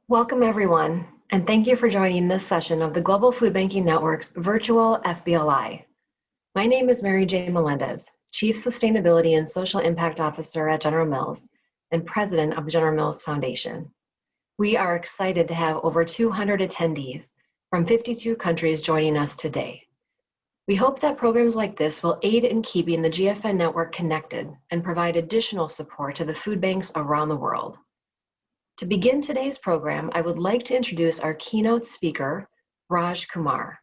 Welcome, everyone, and thank you for joining this session of the Global Food Banking Network's virtual FBLI. My name is Mary J. Melendez, Chief Sustainability and Social Impact Officer at General Mills and President of the General Mills Foundation. We are excited to have over 200 attendees from 52 countries joining us today. We hope that programs like this will aid in keeping the GFN network connected and provide additional support to the food banks around the world. To begin today's program, I would like to introduce our keynote speaker, Raj Kumar.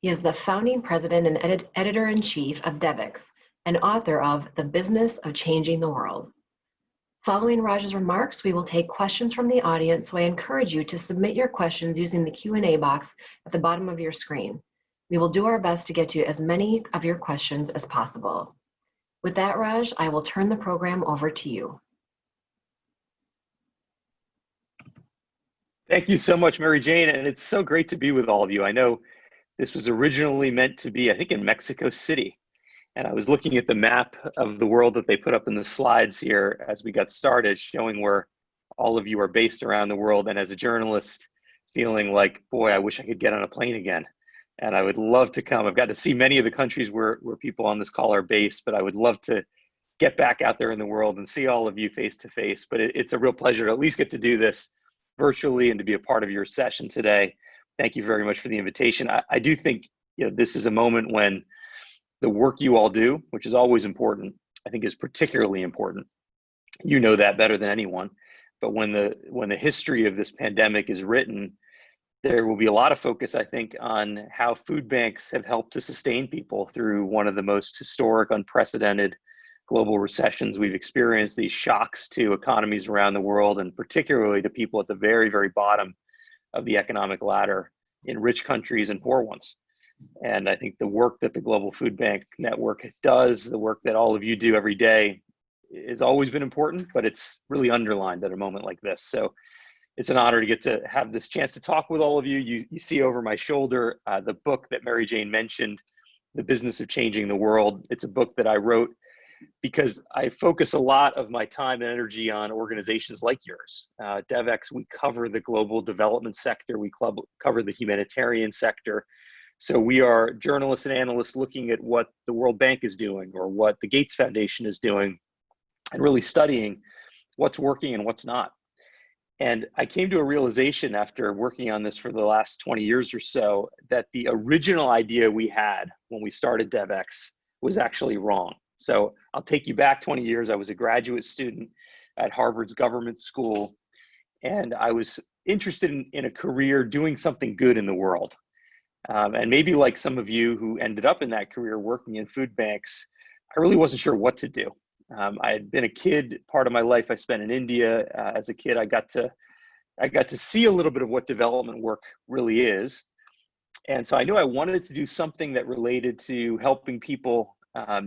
He is the founding president and editor-in-chief of Devex and author of The Business of Changing the World. Following Raj's remarks, we will take questions from the audience, so I encourage you to submit your questions using the Q&A box at the bottom of your screen. We will do our best to get to as many of your questions as possible. With that, Raj, I will turn the program over to you. Thank you so much, Mary Jane, and it's so great to be with all of you. I know this was originally meant to be, I think, in Mexico City, and I was looking at the map of the world that they put up in the slides here as we got started, showing where all of you are based around the world, and as a journalist, feeling like, boy, I wish I could get on a plane again, and I would love to come. I've got to see many of the countries where people on this call are based, but I would love to get back out there in the world and see all of you face to face, but it's a real pleasure to at least get to do this virtually and to be a part of your session today. Thank you very much for the invitation. I do think this is a moment when the work you all do, which is always important, I think is particularly important. You know that better than anyone. But when the history of this pandemic is written, there will be a lot of focus, I think, on how food banks have helped to sustain people through one of the most historic, unprecedented global recessions we've experienced, these shocks to economies around the world, and particularly to people at the very, very bottom of the economic ladder in rich countries and poor ones. And I think the work that the Global Food Bank Network does, the work that all of you do every day, has always been important, but it's really underlined at a moment like this. So it's an honor to get to have this chance to talk with all of you. You see over my shoulder the book that Mary Jane mentioned, The Business of Changing the World. It's a book that I wrote because I focus a lot of my time and energy on organizations like yours. Devex, we cover the global development sector, we cover the humanitarian sector. So we are journalists and analysts looking at what the World Bank is doing or what the Gates Foundation is doing and really studying what's working and what's not. And I came to a realization after working on this for the last 20 years or so that the original idea we had when we started Devex was actually wrong. So I'll take you back 20 years. I was a graduate student at Harvard's government school, and I was interested in a career doing something good in the world. And maybe like some of you who ended up in that career working in food banks, I really wasn't sure what to do. I had been a kid, part of my life I spent in India. As a kid, I got to see a little bit of what development work really is. And so I knew I wanted to do something that related to helping people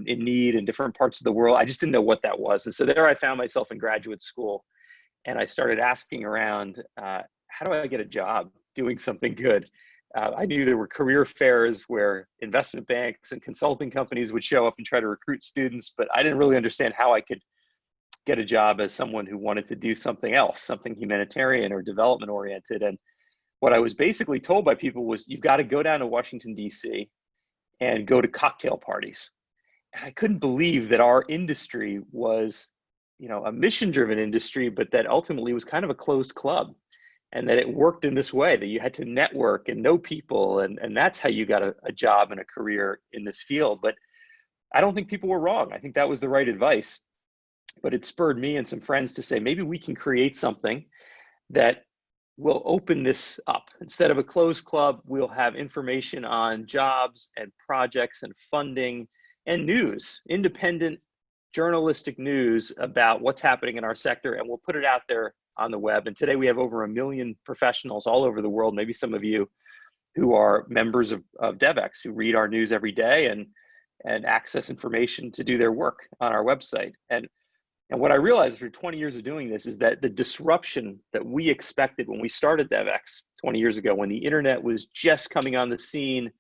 in need in different parts of the world. I just didn't know what that was. And so there I found myself in graduate school, and I started asking around, how do I get a job doing something good? I knew there were career fairs where investment banks and consulting companies would show up and try to recruit students, but I didn't really understand how I could get a job as someone who wanted to do something else, something humanitarian or development oriented. And what I was basically told by people was, you've got to go down to Washington, D.C. and go to cocktail parties. And I couldn't believe that our industry was, a mission-driven industry, but that ultimately was kind of a closed club, and that it worked in this way, that you had to network and know people, and that's how you got a job and a career in this field. But I don't think people were wrong. I think that was the right advice. But it spurred me and some friends to say, maybe we can create something that will open this up. Instead of a closed club, we'll have information on jobs and projects and funding and news, independent journalistic news about what's happening in our sector, and we'll put it out there on the web. And today we have over 1 million professionals all over the world, maybe some of you who are members of Devex, who read our news every day and access information to do their work on our website. And what I realized through 20 years of doing this is that the disruption that we expected when we started Devex 20 years ago, when the internet was just coming on the scene,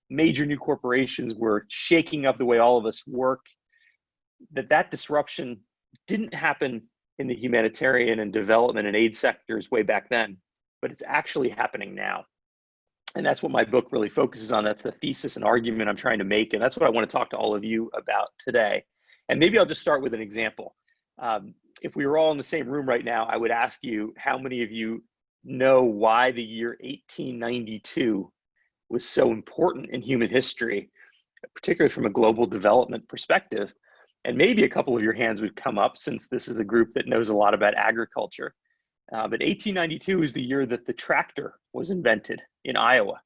major new corporations were shaking up the way all of us work, that disruption didn't happen in the humanitarian and development and aid sectors way back then. but it's actually happening now. And that's what my book really focuses on. That's the thesis and argument I'm trying to make. And that's what I want to talk to all of you about today. And maybe I'll just start with an example. If we were all in the same room right now, I would ask you, how many of you know why the year 1892 was so important in human history, particularly from a global development perspective? And maybe a couple of your hands would come up, since this is a group that knows a lot about agriculture. But 1892 is the year that the tractor was invented in Iowa.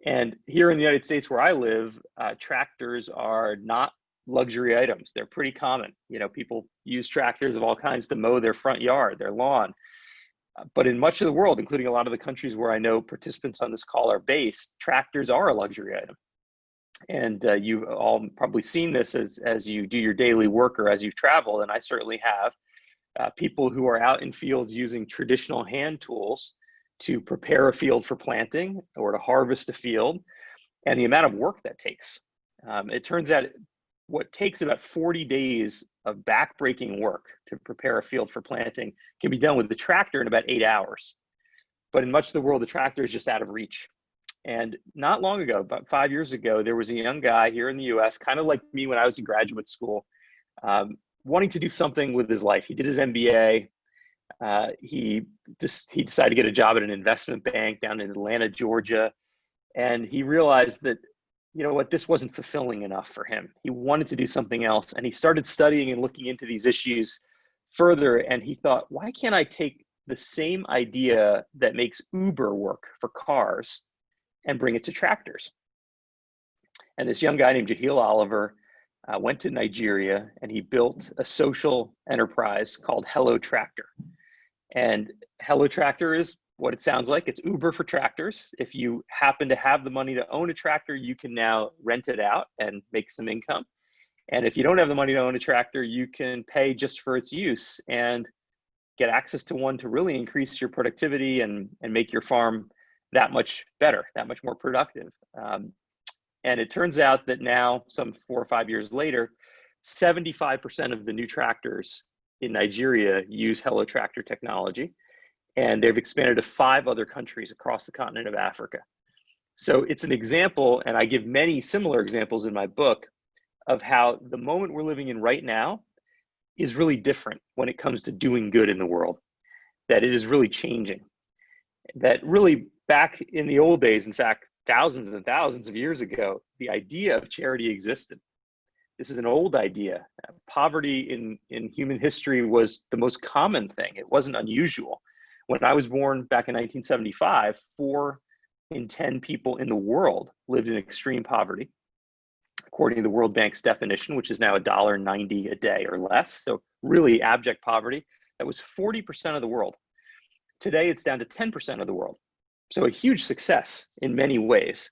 And here in the United States where I live, tractors are not luxury items. They're pretty common. You know, people use tractors of all kinds to mow their front yard, their lawn. But in much of the world, including a lot of the countries where I know participants on this call are based, tractors are a luxury item. And you've all probably seen this as you do your daily work or as you've traveled, and I certainly have. People who are out in fields using traditional hand tools to prepare a field for planting or to harvest a field, and the amount of work that takes. It turns out what takes about 40 days of backbreaking work to prepare a field for planting can be done with the tractor in about 8 hours. But in much of the world, the tractor is just out of reach. And not long ago, about 5 years ago, there was a young guy here in the US, kind of like me when I was in graduate school, wanting to do something with his life. He did his MBA. He decided to get a job at an investment bank down in Atlanta, Georgia. And he realized that, you know what, this wasn't fulfilling enough for him. He wanted to do something else. And he started studying and looking into these issues further. And he thought, why can't I take the same idea that makes Uber work for cars and bring it to tractors? And this young guy named Jahil Oliver went to Nigeria, and he built a social enterprise called Hello Tractor. And Hello Tractor is what it sounds like. It's Uber for tractors. If you happen to have the money to own a tractor, you can now rent it out and make some income. And if you don't have the money to own a tractor, you can pay just for its use and get access to one to really increase your productivity and make your farm that much better, that much more productive. And it turns out that now, some 4 or 5 years later, 75% of the new tractors in Nigeria use Hello Tractor technology, and they've expanded to 5 other countries across the continent of Africa. So it's an example, and I give many similar examples in my book, of how the moment we're living in right now is really different when it comes to doing good in the world, that it is really changing. That really, back in the old days, in fact, thousands and thousands of years ago, the idea of charity existed. This is an old idea. Poverty in human history was the most common thing. It wasn't unusual. When I was born back in 1975, 4 in 10 people in the world lived in extreme poverty, according to the World Bank's definition, which is now $1.90 a day or less. So really abject poverty. That was 40% of the world. Today, it's down to 10% of the world. So a huge success in many ways,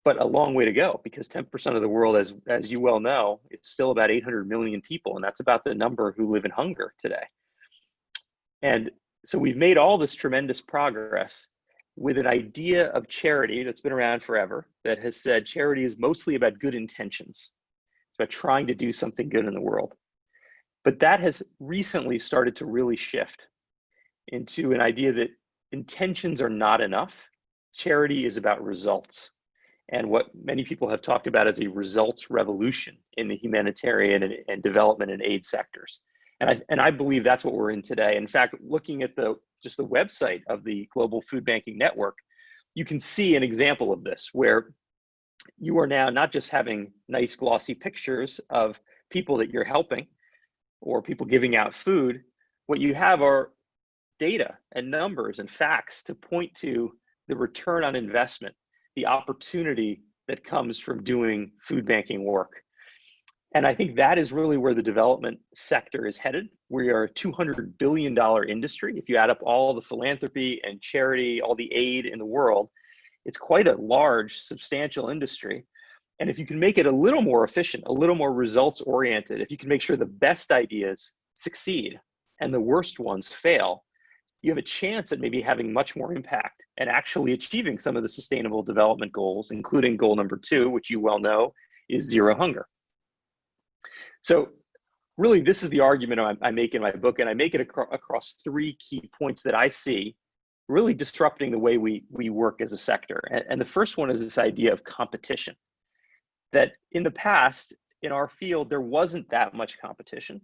but a long way to go, because 10% of the world, as you well know, it's still about 800 million people, and that's about the number who live in hunger today. And so we've made all this tremendous progress with an idea of charity that's been around forever, that has said charity is mostly about good intentions. It's about trying to do something good in the world. But that has recently started to really shift into an idea that intentions are not enough. Charity is about results, and what many people have talked about as a results revolution in the humanitarian and development and aid sectors. And I believe that's what we're in today. In fact, looking at just the website of the Global Food Banking Network, you can see an example of this, where you are now not just having nice glossy pictures of people that you're helping or people giving out food. What you have are data and numbers and facts to point to the return on investment, the opportunity that comes from doing food banking work. And I think that is really where the development sector is headed. We are a $200 billion industry. If you add up all the philanthropy and charity, all the aid in the world, it's quite a large, substantial industry. And if you can make it a little more efficient, a little more results oriented, if you can make sure the best ideas succeed and the worst ones fail, you have a chance at maybe having much more impact and actually achieving some of the sustainable development goals, including goal number 2, which you well know is zero hunger. So really, this is the argument I make in my book, and I make it across 3 key points that I see really disrupting the way we work as a sector. And the first one is this idea of competition. That in the past, in our field, there wasn't that much competition.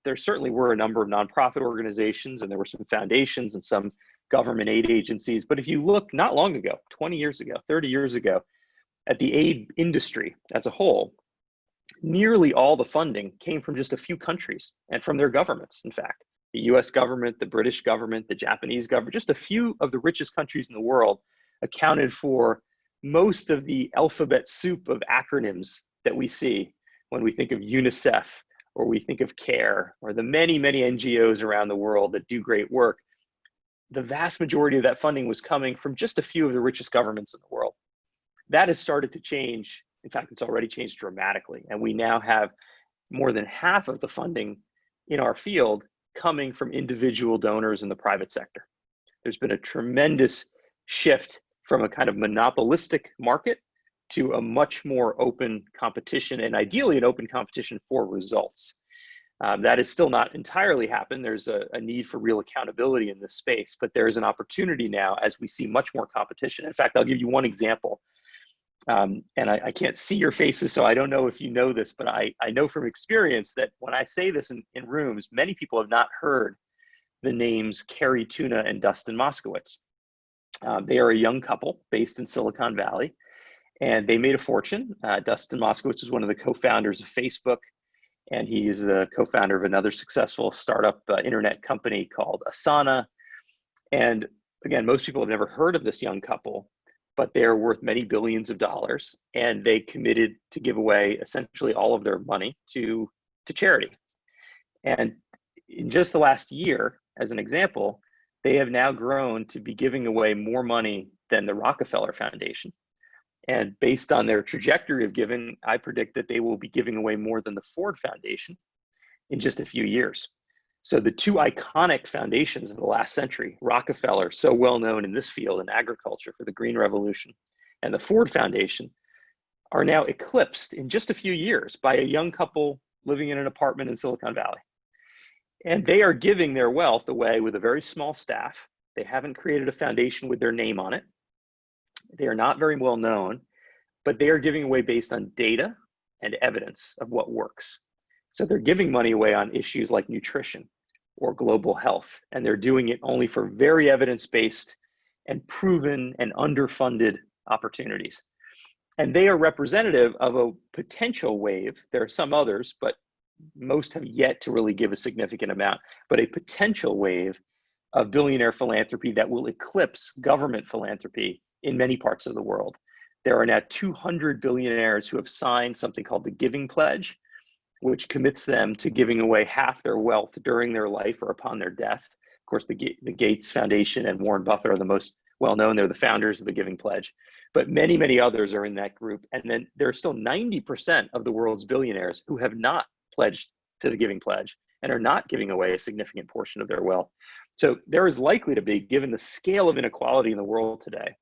There certainly were a number of nonprofit organizations, and there were some foundations and some government aid agencies. But if you look not long ago, 20 years ago, 30 years ago, at the aid industry as a whole, nearly all the funding came from just a few countries and from their governments, in fact. The US government, the British government, the Japanese government, just a few of the richest countries in the world accounted for most of the alphabet soup of acronyms that we see when we think of UNICEF, or we think of CARE, or the many, many NGOs around the world that do great work. The vast majority of that funding was coming from just a few of the richest governments in the world. That has started to change. In fact, it's already changed dramatically. And we now have more than half of the funding in our field coming from individual donors in the private sector. There's been a tremendous shift from a kind of monopolistic market to a much more open competition, and ideally an open competition for results. That has still not entirely happened. There's a need for real accountability in this space, but there is an opportunity now as we see much more competition. In fact, I'll give you one example. And I can't see your faces, so I don't know if you know this, but I know from experience that when I say this in rooms, many people have not heard the names Carrie Tuna and Dustin Moskowitz. They are a young couple based in Silicon Valley, and they made a fortune. Dustin Moskowitz is one of the co-founders of Facebook, and he is the co-founder of another successful startup internet company called Asana. And again, most people have never heard of this young couple, but they're worth many billions of dollars, and they committed to give away essentially all of their money to charity. And in just the last year, as an example, they have now grown to be giving away more money than the Rockefeller Foundation. And based on their trajectory of giving, I predict that they will be giving away more than the Ford Foundation in just a few years. So the two iconic foundations of the last century, Rockefeller, so well known in this field in agriculture for the Green Revolution, and the Ford Foundation, are now eclipsed in just a few years by a young couple living in an apartment in Silicon Valley. And they are giving their wealth away with a very small staff. They haven't created a foundation with their name on it. They are not very well known, but they are giving away based on data and evidence of what works. So they're giving money away on issues like nutrition or global health, and they're doing it only for very evidence-based and proven and underfunded opportunities. And they are representative of a potential wave. There are some others, but most have yet to really give a significant amount, but a potential wave of billionaire philanthropy that will eclipse government philanthropy in many parts of the world. There are now 200 billionaires who have signed something called the Giving Pledge, which commits them to giving away half their wealth during their life or upon their death. Of course, the Gates Foundation and Warren Buffett are the most well-known. They're the founders of the Giving Pledge, but many, many others are in that group. And then there are still 90% of the world's billionaires who have not pledged to the Giving Pledge and are not giving away a significant portion of their wealth. So there is likely to be, given the scale of inequality in the world today,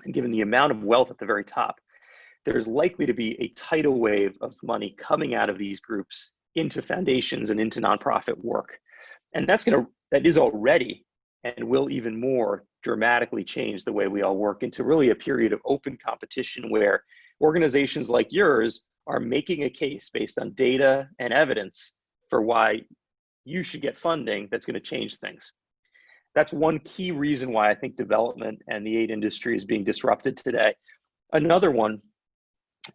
and given the amount of wealth at the very top, there's likely to be a tidal wave of money coming out of these groups into foundations and into nonprofit work. And that is already and will even more dramatically change the way we all work into really a period of open competition where organizations like yours are making a case based on data and evidence for why you should get funding that's going to change things. That's one key reason why I think development and the aid industry is being disrupted today. Another one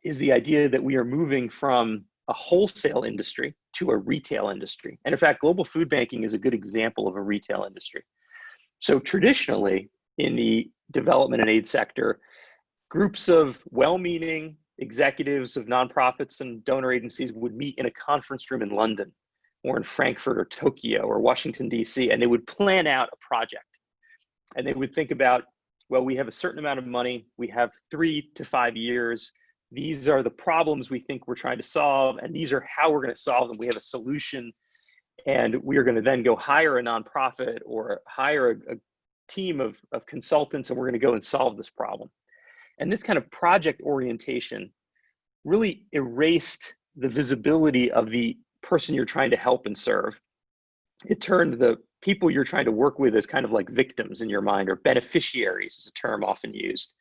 is the idea that we are moving from a wholesale industry to a retail industry. And in fact, global food banking is a good example of a retail industry. So traditionally, in the development and aid sector, groups of well-meaning executives of nonprofits and donor agencies would meet in a conference room in London or in Frankfurt or Tokyo or Washington, DC, and they would plan out a project. And they would think about, well, we have a certain amount of money, we have 3 to 5 years, these are the problems we think we're trying to solve, and these are how we're going to solve them. We have a solution, and we are going to then go hire a nonprofit or hire a team of consultants, and we're going to go and solve this problem. And this kind of project orientation really erased the visibility of the person you're trying to help and serve. it turned the people you're trying to work with as kind of like victims in your mind, or beneficiaries is a term often used,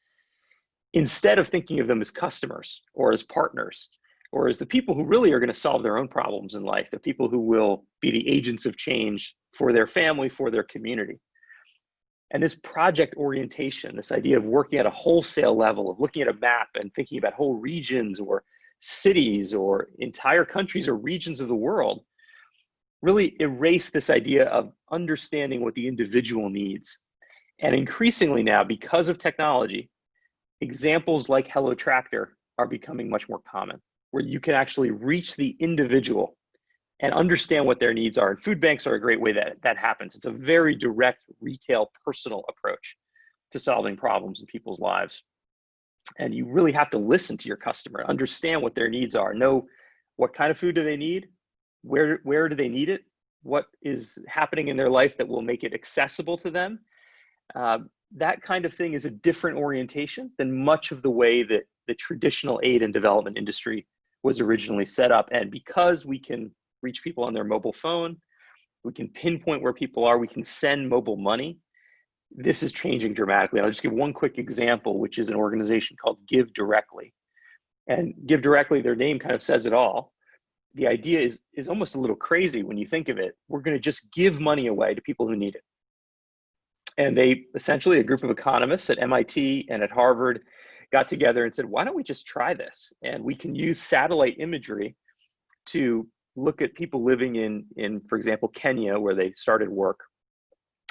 instead of thinking of them as customers or as partners or as the people who really are going to solve their own problems in life, the people who will be the agents of change for their family, for their community. And this project orientation, this idea of working at a wholesale level, of looking at a map and thinking about whole regions or cities or entire countries or regions of the world, really erase this idea of understanding what the individual needs. And increasingly now, because of technology, examples like Hello Tractor are becoming much more common, where you can actually reach the individual and understand what their needs are. And food banks are a great way that happens. It's a very direct, retail, personal approach to solving problems in people's lives. And you really have to listen to your customer, understand what their needs are, know what kind of food do they need, where do they need it, what is happening in their life that will make it accessible to them. That kind of thing is a different orientation than much of the way that the traditional aid and development industry was originally set up. And because we can reach people on their mobile phone, we can pinpoint where people are, we can send mobile money, this is changing dramatically. I'll just give one quick example, which is an organization called Give Directly. And Give Directly, their name kind of says it all. The idea is almost a little crazy when you think of it. We're going to just give money away to people who need it. And they essentially, a group of economists at MIT and at Harvard got together and said, why don't we just try this? And we can use satellite imagery to look at people living in, for example, Kenya, where they started work.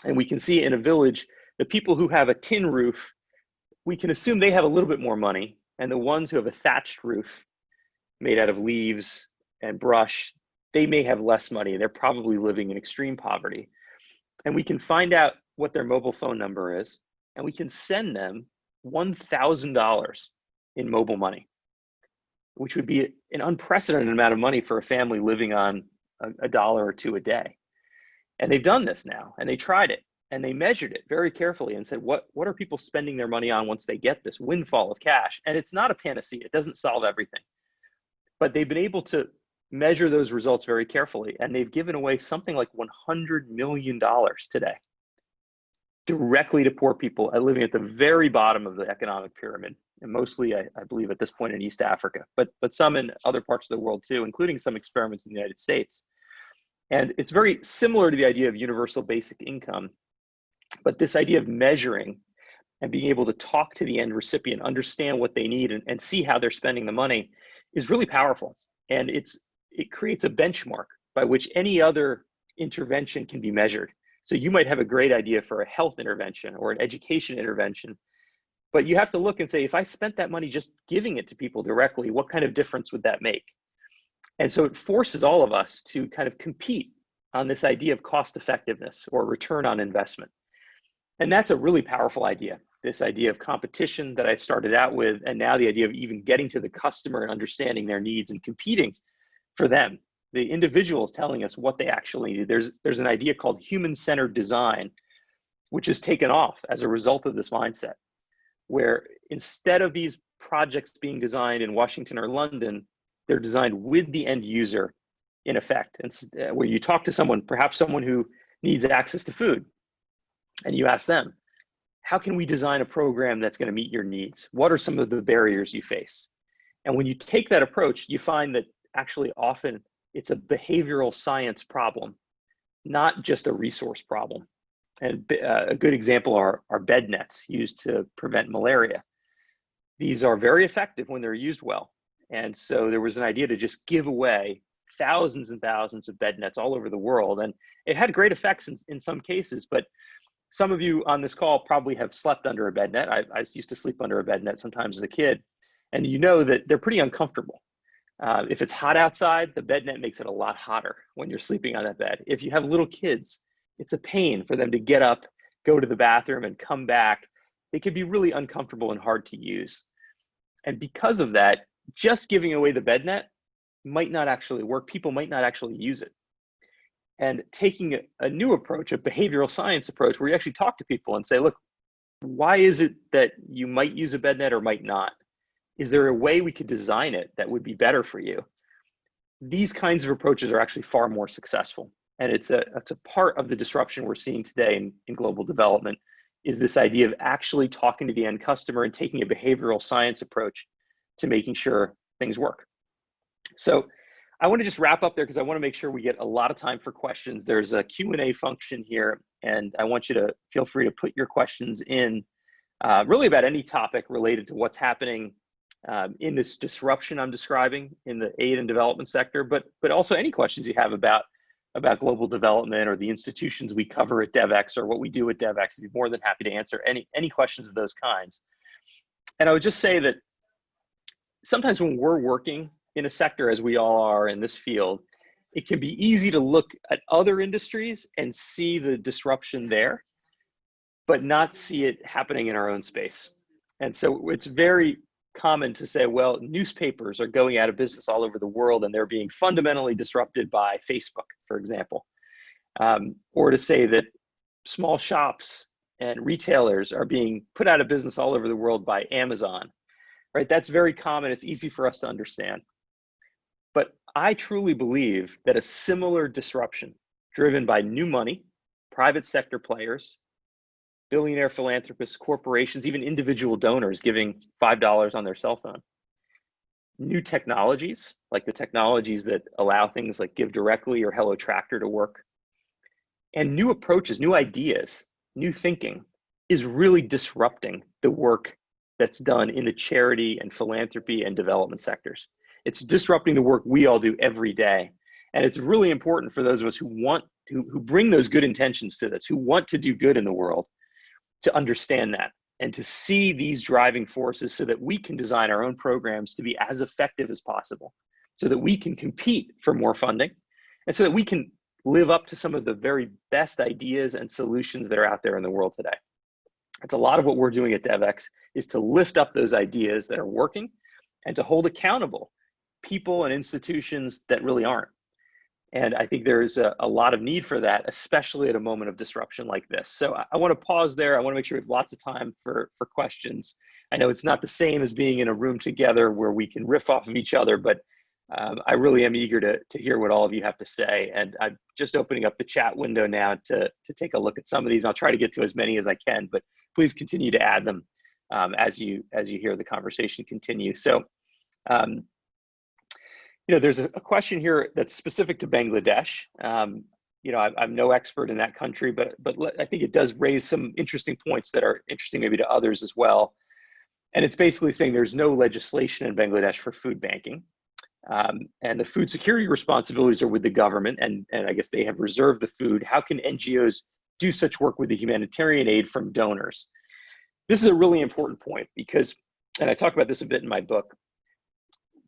And we can see in a village, the people who have a tin roof, we can assume they have a little bit more money. And the ones who have a thatched roof made out of leaves and brush, they may have less money. They're probably living in extreme poverty. And we can find out what their mobile phone number is, and we can send them $1,000 in mobile money, which would be an unprecedented amount of money for a family living on a dollar or two a day. And they've done this now, and they tried it, and they measured it very carefully and said, what are people spending their money on once they get this windfall of cash? And it's not a panacea, it doesn't solve everything. But they've been able to measure those results very carefully, and they've given away something like $100 million today, directly to poor people living at the very bottom of the economic pyramid, and mostly, I believe, at this point in East Africa, but some in other parts of the world too, including some experiments in the United States. And it's very similar to the idea of universal basic income, but this idea of measuring and being able to talk to the end recipient, understand what they need, and see how they're spending the money is really powerful. And it creates a benchmark by which any other intervention can be measured. So you might have a great idea for a health intervention or an education intervention, but you have to look and say, if I spent that money just giving it to people directly, what kind of difference would that make? And so it forces all of us to kind of compete on this idea of cost effectiveness or return on investment. And that's a really powerful idea, this idea of competition that I started out with, and now the idea of even getting to the customer and understanding their needs and competing for them. The individual is telling us what they actually need. There's an idea called human-centered design, which has taken off as a result of this mindset, where instead of these projects being designed in Washington or London, they're designed with the end user in effect. And where you talk to someone, perhaps someone who needs access to food, and you ask them, how can we design a program that's going to meet your needs? What are some of the barriers you face? And when you take that approach, you find that actually often it's a behavioral science problem, not just a resource problem. And a good example are bed nets used to prevent malaria. These are very effective when they're used well. And so there was an idea to just give away thousands and thousands of bed nets all over the world. And it had great effects in some cases, but some of you on this call probably have slept under a bed net. I used to sleep under a bed net sometimes as a kid, and you know that they're pretty uncomfortable. If it's hot outside, the bed net makes it a lot hotter when you're sleeping on that bed. If you have little kids, it's a pain for them to get up, go to the bathroom, and come back. They can be really uncomfortable and hard to use. And because of that, just giving away the bed net might not actually work. People might not actually use it. And taking a new approach, a behavioral science approach, where you actually talk to people and say, look, why is it that you might use a bed net or might not? Is there a way we could design it that would be better for you? These kinds of approaches are actually far more successful. And it's a part of the disruption we're seeing today in global development, is this idea of actually talking to the end customer and taking a behavioral science approach to making sure things work. So I want to just wrap up there because I want to make sure we get a lot of time for questions. There's a Q&A function here, and I want you to feel free to put your questions in really about any topic related to what's happening in this disruption I'm describing in the aid and development sector, but also any questions you have about global development or the institutions we cover at Devex or what we do at Devex. I'd be more than happy to answer any questions of those kinds. And I would just say that sometimes when we're working in a sector, as we all are in this field, it can be easy to look at other industries and see the disruption there, but not see it happening in our own space. And so it's very common to say, well, newspapers are going out of business all over the world and they're being fundamentally disrupted by Facebook, for example. Or to say that small shops and retailers are being put out of business all over the world by Amazon, right? That's very common. It's easy for us to understand. But I truly believe that a similar disruption driven by new money, private sector players, billionaire philanthropists, corporations, even individual donors giving $5 on their cell phone, new technologies, like the technologies that allow things like Give Directly or Hello Tractor to work, and new approaches, new ideas, new thinking is really disrupting the work that's done in the charity and philanthropy and development sectors. It's disrupting the work we all do every day. And it's really important for those of us who bring those good intentions to this, who want to do good in the world, to understand that and to see these driving forces so that we can design our own programs to be as effective as possible, so that we can compete for more funding, and so that we can live up to some of the very best ideas and solutions that are out there in the world today. It's a lot of what we're doing at Devex, is to lift up those ideas that are working and to hold accountable people and institutions that really aren't. And I think there's a lot of need for that, especially at a moment of disruption like this. So I want to pause there. I want to make sure we have lots of time for questions. I know it's not the same as being in a room together where we can riff off of each other, but I really am eager to hear what all of you have to say. And I'm just opening up the chat window now to take a look at some of these. I'll try to get to as many as I can, but please continue to add them as you hear the conversation continue. So, there's a question here that's specific to Bangladesh. I'm no expert in that country, but I think it does raise some interesting points that are interesting maybe to others as well. And it's basically saying there's no legislation in Bangladesh for food banking. And the food security responsibilities are with the government, and I guess they have reserved the food. How can NGOs do such work with the humanitarian aid from donors? This is a really important point because, and I talk about this a bit in my book,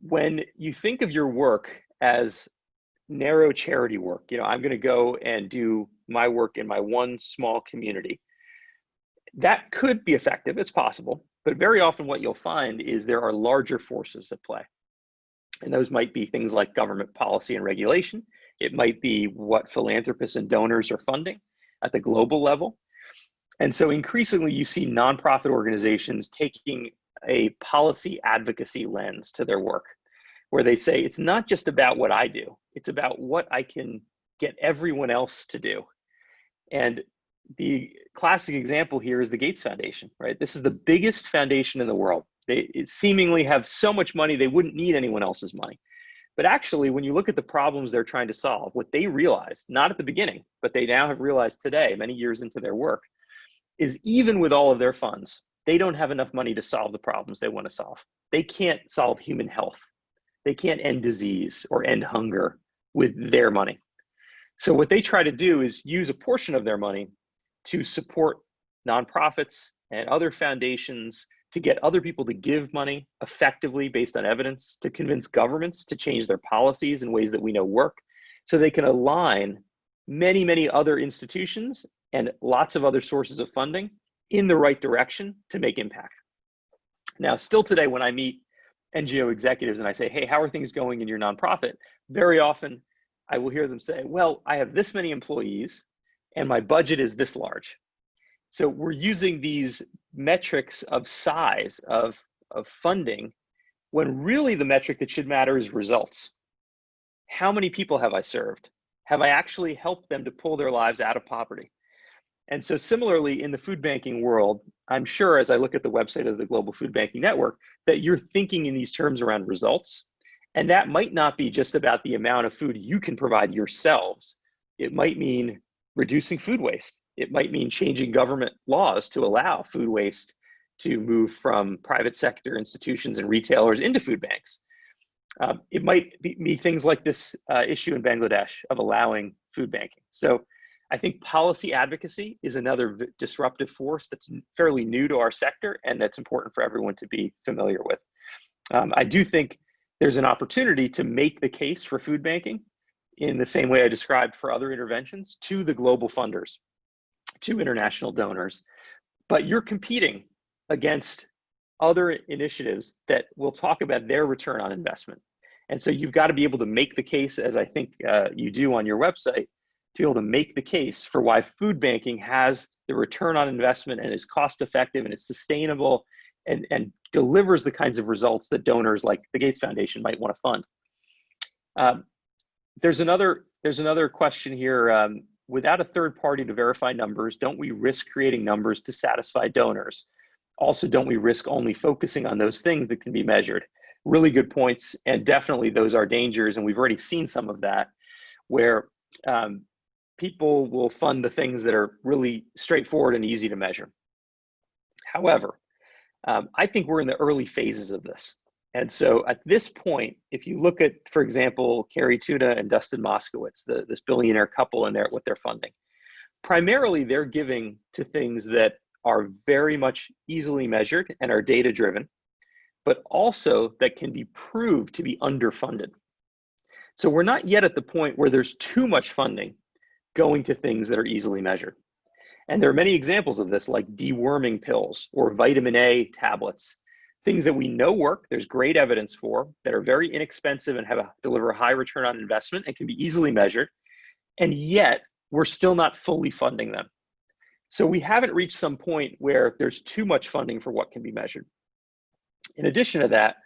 when you think of your work as narrow charity work, I'm going to go and do my work in my one small community. That could be effective, it's possible, but very often what you'll find is there are larger forces at play. And those might be things like government policy and regulation. It might be what philanthropists and donors are funding at the global level. And so increasingly you see nonprofit organizations taking a policy advocacy lens to their work, where they say, it's not just about what I do, it's about what I can get everyone else to do. And the classic example here is the Gates Foundation, right? This is the biggest foundation in the world. They seemingly have so much money, they wouldn't need anyone else's money. But actually, when you look at the problems they're trying to solve, what they realized, not at the beginning, but they now have realized today, many years into their work, is even with all of their funds, they don't have enough money to solve the problems they want to solve. They can't solve human health. They can't end disease or end hunger with their money. So what they try to do is use a portion of their money to support nonprofits and other foundations, to get other people to give money effectively based on evidence, to convince governments to change their policies in ways that we know work, so they can align many, many other institutions and lots of other sources of funding in the right direction to make impact. Now, still today, when I meet NGO executives and I say, hey, how are things going in your nonprofit? Very often I will hear them say, well, I have this many employees and my budget is this large. So we're using these metrics of size of funding when really the metric that should matter is results. How many people have I served? Have I actually helped them to pull their lives out of poverty? And so similarly, in the food banking world, I'm sure as I look at the website of the Global Food Banking Network, that you're thinking in these terms around results. And that might not be just about the amount of food you can provide yourselves. It might mean reducing food waste. It might mean changing government laws to allow food waste to move from private sector institutions and retailers into food banks. It might be things like this issue in Bangladesh of allowing food banking. So I think policy advocacy is another disruptive force that's fairly new to our sector and that's important for everyone to be familiar with. I do think there's an opportunity to make the case for food banking in the same way I described for other interventions to the global funders, to international donors, but you're competing against other initiatives that will talk about their return on investment. And so you've got to be able to make the case, as I think you do on your website, to be able to make the case for why food banking has the return on investment and is cost effective and is sustainable and delivers the kinds of results that donors like the Gates Foundation might want to fund. There's another question here. Without a third party to verify numbers, don't we risk creating numbers to satisfy donors? Also, don't we risk only focusing on those things that can be measured? Really good points, and definitely those are dangers, and we've already seen some of that, where people will fund the things that are really straightforward and easy to measure. However, I think we're in the early phases of this. And so at this point, if you look at, for example, Carrie Tuna and Dustin Moskowitz, this billionaire couple and what they're funding, primarily they're giving to things that are very much easily measured and are data driven, but also that can be proved to be underfunded. So we're not yet at the point where there's too much funding going to things that are easily measured. And there are many examples of this, like deworming pills or vitamin A tablets, things that we know work, there's great evidence for, that are very inexpensive and deliver a high return on investment and can be easily measured. And yet we're still not fully funding them. So we haven't reached some point where there's too much funding for what can be measured. In addition to that,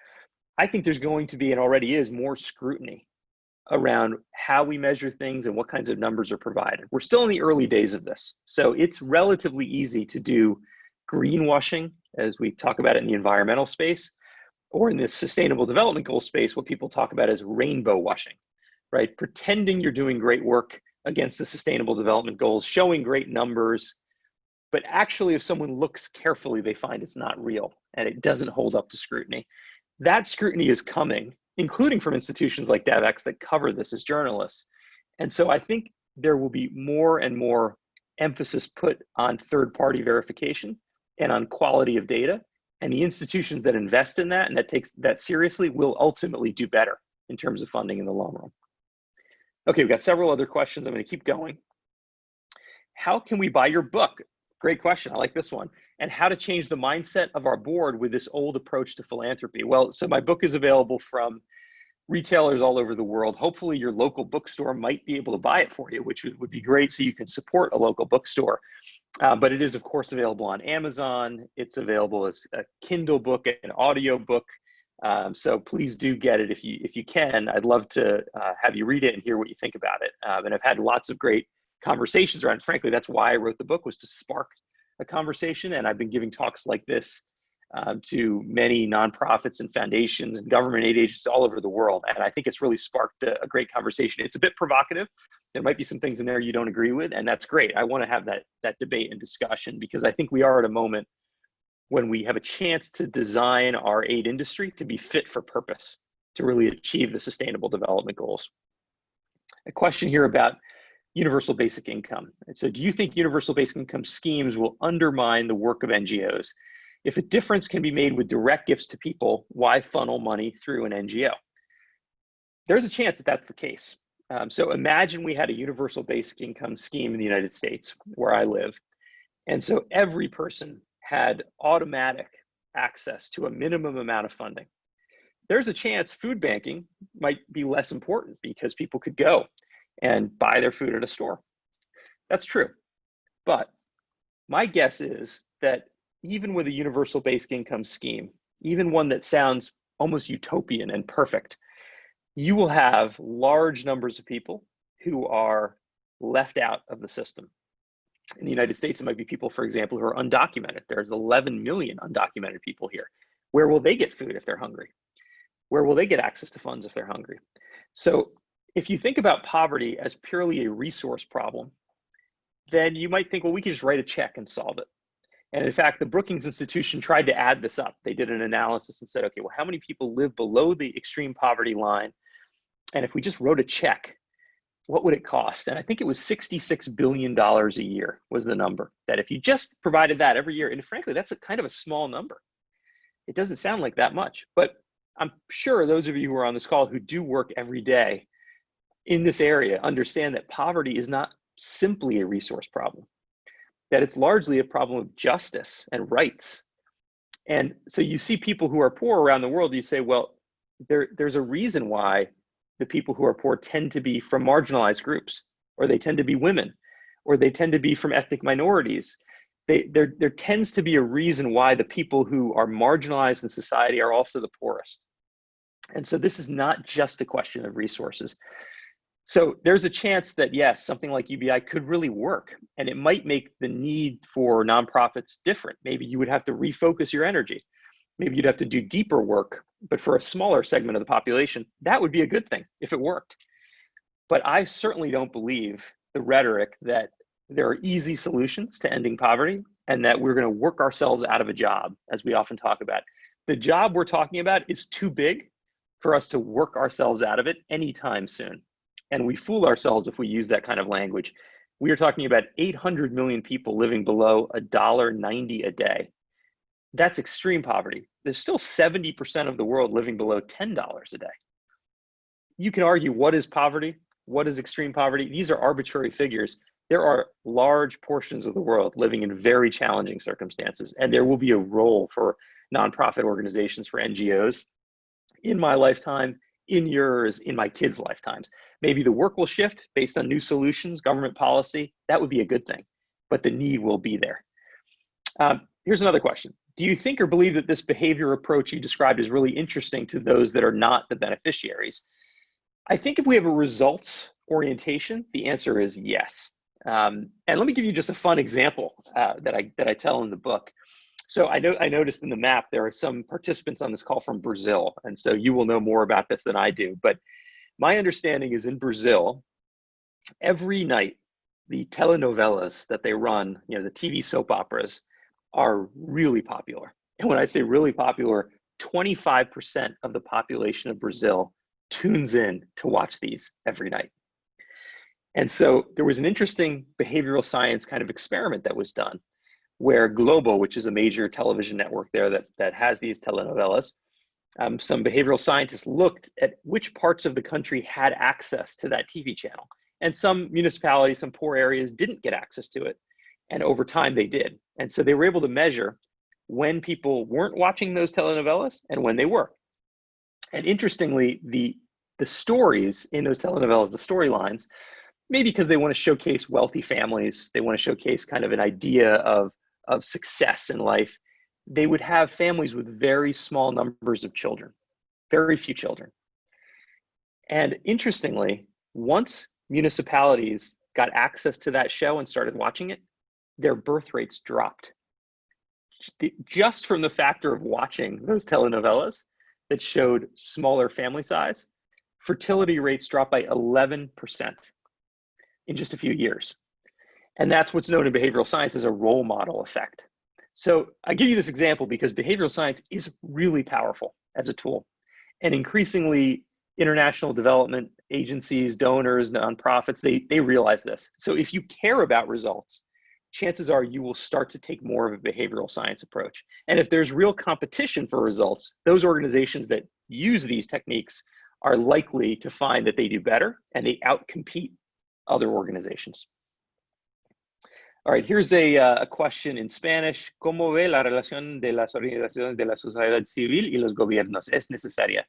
I think there's going to be, and already is, more scrutiny around how we measure things and what kinds of numbers are provided. We're still in the early days of this. So it's relatively easy to do greenwashing, as we talk about it in the environmental space, or in the sustainable development goal space, what people talk about as rainbow washing, right? Pretending you're doing great work against the sustainable development goals, showing great numbers, but actually if someone looks carefully, they find it's not real and it doesn't hold up to scrutiny. That scrutiny is coming, including from institutions like Devex that cover this as journalists. And so I think there will be more and more emphasis put on third-party verification and on quality of data. And the institutions that invest in that and that takes that seriously will ultimately do better in terms of funding in the long run. Okay, we've got several other questions. I'm going to keep going. How can we buy your book? Great question. I like this one. And how to change the mindset of our board with this old approach to philanthropy. Well, so my book is available from retailers all over the world. Hopefully your local bookstore might be able to buy it for you, which would be great so you can support a local bookstore. But it is, of course, available on Amazon. It's available as a Kindle book, an audio book. So please do get it if you can. I'd love to have you read it and hear what you think about it. And I've had lots of great conversations around it. Frankly, that's why I wrote the book, was to spark a conversation. And I've been giving talks like this to many nonprofits and foundations and government aid agencies all over the world. And I think it's really sparked a great conversation. It's a bit provocative. There might be some things in there you don't agree with, and that's great. I want to have that debate and discussion because I think we are at a moment when we have a chance to design our aid industry to be fit for purpose, to really achieve the sustainable development goals. A question here about universal basic income. And so do you think universal basic income schemes will undermine the work of NGOs? If a difference can be made with direct gifts to people, why funnel money through an NGO? There's a chance that that's the case. So imagine we had a universal basic income scheme in the United States, where I live. And so every person had automatic access to a minimum amount of funding. There's a chance food banking might be less important because people could go and buy their food at a store. That's true. But my guess is that even with a universal basic income scheme, even one that sounds almost utopian and perfect, you will have large numbers of people who are left out of the system. In the United States, it might be people, for example, who are undocumented. There's 11 million undocumented people here. Where will they get food if they're hungry? Where will they get access to funds if they're hungry? So if you think about poverty as purely a resource problem, then you might think, well, we can just write a check and solve it. And in fact, the Brookings Institution tried to add this up. They did an analysis and said, okay, well, how many people live below the extreme poverty line? And if we just wrote a check, what would it cost? And I think it was $66 billion a year was the number. That if you just provided that every year, and frankly, that's a kind of a small number. It doesn't sound like that much, but I'm sure those of you who are on this call who do work every day in this area understand that poverty is not simply a resource problem, that it's largely a problem of justice and rights. And so you see people who are poor around the world, you say, well, there's a reason why the people who are poor tend to be from marginalized groups, or they tend to be women, or they tend to be from ethnic minorities. There tends to be a reason why the people who are marginalized in society are also the poorest. And so this is not just a question of resources. So there's a chance that, yes, something like UBI could really work, and it might make the need for nonprofits different. Maybe you would have to refocus your energy. Maybe you'd have to do deeper work, but for a smaller segment of the population, that would be a good thing if it worked. But I certainly don't believe the rhetoric that there are easy solutions to ending poverty and that we're going to work ourselves out of a job, as we often talk about. The job we're talking about is too big for us to work ourselves out of it anytime soon. And we fool ourselves if we use that kind of language. We are talking about 800 million people living below $1.90 a day. That's extreme poverty. There's still 70% of the world living below $10 a day. You can argue, what is poverty? What is extreme poverty? These are arbitrary figures. There are large portions of the world living in very challenging circumstances, and there will be a role for nonprofit organizations, for NGOs, in my lifetime, in yours, in my kids' lifetimes. Maybe the work will shift based on new solutions, government policy. That would be a good thing, but the need will be there. Here's another question. Do you think or believe that this behavior approach you described is really interesting to those that are not the beneficiaries? I think if we have a results orientation, the answer is yes. And let me give you just a fun example that I tell in the book. So I noticed in the map, there are some participants on this call from Brazil. And so you will know more about this than I do. But my understanding is in Brazil, every night, the telenovelas that they run, the TV soap operas, are really popular. And when I say really popular, 25% of the population of Brazil tunes in to watch these every night. And so there was an interesting behavioral science kind of experiment that was done where Globo, which is a major television network there that has these telenovelas, some behavioral scientists looked at which parts of the country had access to that TV channel. And some municipalities, some poor areas didn't get access to it. And over time they did. And so they were able to measure when people weren't watching those telenovelas and when they were. And interestingly, the stories in those telenovelas, the storylines, maybe because they want to showcase wealthy families, they want to showcase kind of an idea of success in life, they would have families with very small numbers of children, very few children. And interestingly, once municipalities got access to that show and started watching it, their birth rates dropped. Just from the factor of watching those telenovelas that showed smaller family size, fertility rates dropped by 11% in just a few years. And that's what's known in behavioral science as a role model effect. So I give you this example because behavioral science is really powerful as a tool. And increasingly, international development agencies, donors, nonprofits, they realize this. So if you care about results, chances are you will start to take more of a behavioral science approach. And if there's real competition for results, those organizations that use these techniques are likely to find that they do better and they outcompete other organizations. All right, here's a question in Spanish. ¿Cómo ve la relación de las organizaciones de la sociedad civil y los gobiernos? ¿Es necesaria?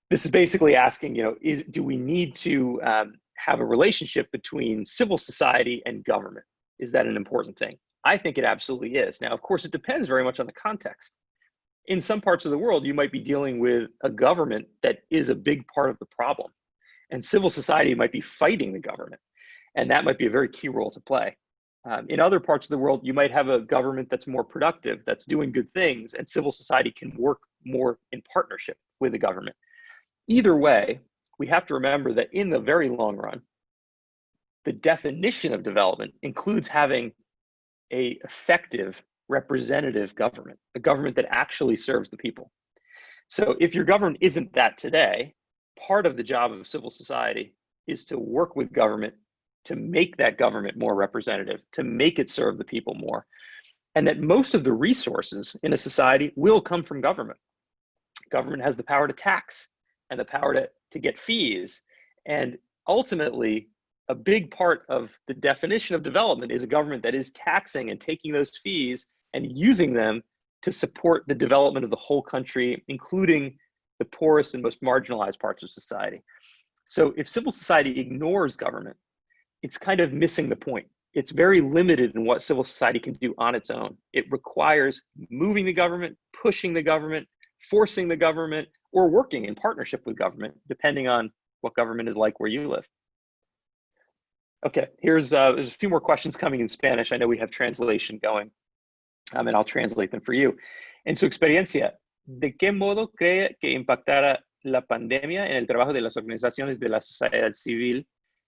This is basically asking, do we need to have a relationship between civil society and government? Is that an important thing? I think it absolutely is. Now, of course, it depends very much on the context. In some parts of the world, you might be dealing with a government that is a big part of the problem. and civil society might be fighting the government. And that might be a very key role to play. In other parts of the world, you might have a government that's more productive, that's doing good things, and civil society can work more in partnership with the government. Either way, we have to remember that in the very long run, the definition of development includes having an effective representative government, a government that actually serves the people. So if your government isn't that today, part of the job of civil society is to work with government to make that government more representative, to make it serve the people more. And that most of the resources in a society will come from government. Government has the power to tax and the power to get fees. And ultimately, a big part of the definition of development is a government that is taxing and taking those fees and using them to support the development of the whole country, including the poorest and most marginalized parts of society. So if civil society ignores government, it's kind of missing the point. It's very limited in what civil society can do on its own. It requires moving the government, pushing the government, forcing the government, or working in partnership with government, depending on what government is like where you live. Okay, there's a few more questions coming in Spanish. I know we have translation going, and I'll translate them for you. En su experiencia, ¿de qué modo cree que impactará la pandemia en el trabajo de las organizaciones de la sociedad civil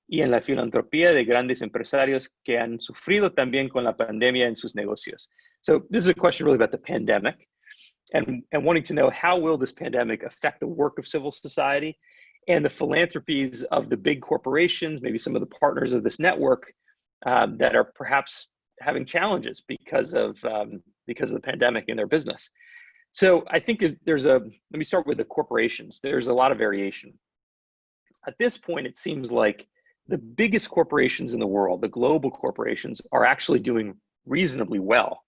y en la filantropía de grandes empresarios que han sufrido también con la pandemia en sus negocios? So this is a question really about the pandemic and wanting to know how will this pandemic affect the work of civil society and the philanthropies of the big corporations, maybe some of the partners of this network that are perhaps having challenges because of the pandemic in their business. So I think let me start with the corporations. There's a lot of variation. At this point, it seems like the biggest corporations in the world, the global corporations, are actually doing reasonably well.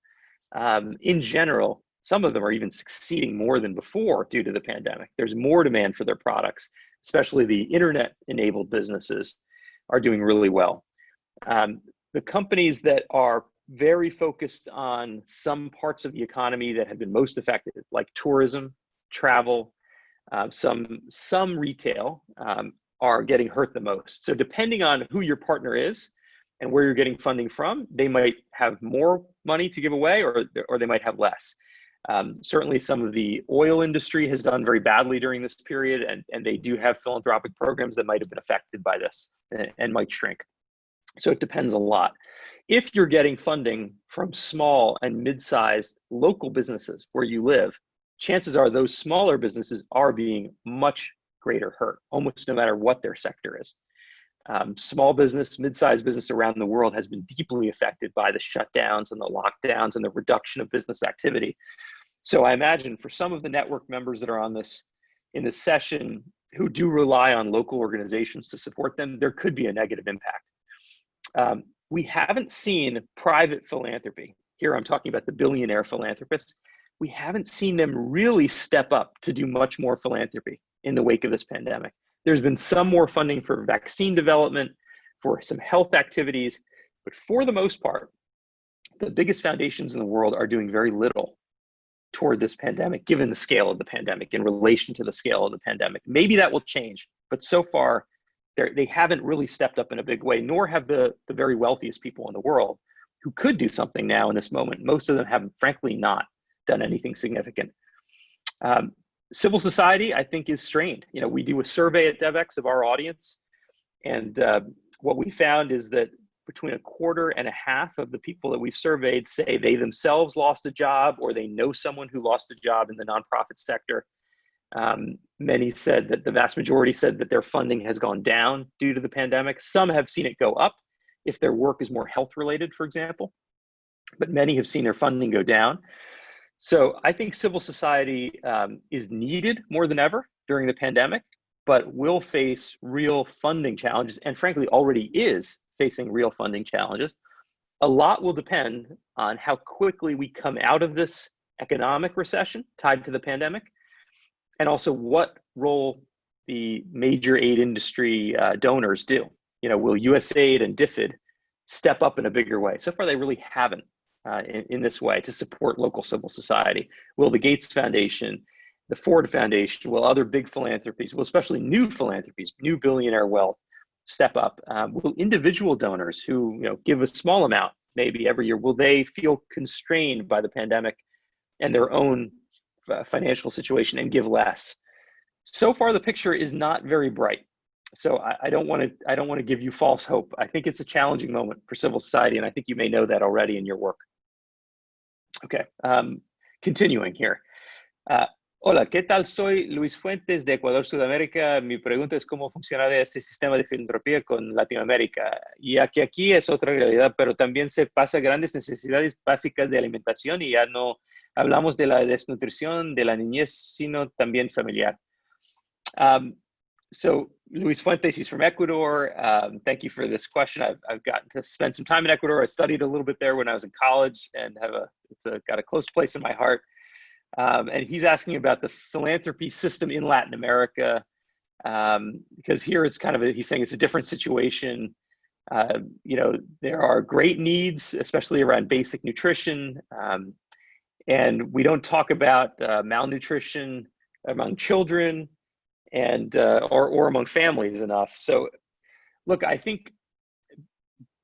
In general, some of them are even succeeding more than before due to the pandemic. There's more demand for their products, especially the internet-enabled businesses are doing really well. The companies that are very focused on some parts of the economy that have been most affected, like tourism, travel, some retail, are getting hurt the most. So depending on who your partner is and where you're getting funding from, they might have more money to give away or they might have less. Certainly some of the oil industry has done very badly during this period, and they do have philanthropic programs that might have been affected by this and might shrink. So it depends a lot. If you're getting funding from small and mid-sized local businesses where you live, chances are those smaller businesses are being much greater hurt, almost no matter what their sector is. Small business, mid-sized business around the world has been deeply affected by the shutdowns and the lockdowns and the reduction of business activity. So I imagine for some of the network members that are in this session who do rely on local organizations to support them, there could be a negative impact. We haven't seen private philanthropy. Here I'm talking about the billionaire philanthropists. We haven't seen them really step up to do much more philanthropy in the wake of this pandemic. There's been some more funding for vaccine development, for some health activities, but for the most part, the biggest foundations in the world are doing very little toward this pandemic, given the scale of the pandemic, in relation to the scale of the pandemic. Maybe that will change, but so far, they haven't really stepped up in a big way, nor have the very wealthiest people in the world who could do something now in this moment. Most of them have, frankly, not done anything significant. Civil society, I think, is strained. You know, we do a survey at Devex of our audience, and what we found is that between 1/4 and 1/2 of the people that we've surveyed say they themselves lost a job or they know someone who lost a job in the nonprofit sector. Many said that the vast majority said that their funding has gone down due to the pandemic. Some have seen it go up if their work is more health related, for example, but many have seen their funding go down. So I think civil society is needed more than ever during the pandemic, but will face real funding challenges, and frankly already is facing real funding challenges. A lot will depend on how quickly we come out of this economic recession tied to the pandemic, and also what role the major aid industry donors do. You know, will USAID and DFID step up in a bigger way? So far, they really haven't in this way to support local civil society. Will the Gates Foundation the Ford Foundation, will other big philanthropies, will especially new philanthropies, new billionaire wealth step up? Will individual donors who give a small amount maybe every year, will they feel constrained by the pandemic and their own financial situation and give less? So far, the picture is not very bright. So I don't want to give you false hope. I think it's a challenging moment for civil society, and I think you may know that already in your work. Okay, continuing here. Hola, ¿qué tal? Soy Luis Fuentes de Ecuador, Sudamérica. Mi pregunta es cómo funciona este sistema de filantropía con Latinoamérica, ya que aquí es otra realidad, pero también se pasa grandes necesidades básicas de alimentación y ya no hablamos de la desnutrición de la niñez, sino también familiar. So Luis Fuentes, he's from Ecuador. Thank you for this question. I've gotten to spend some time in Ecuador. I studied a little bit there when I was in college, and got a close place in my heart. And he's asking about the philanthropy system in Latin America, because here it's he's saying it's a different situation. There are great needs, especially around basic nutrition, and we don't talk about malnutrition among children and or among families enough. So look, I think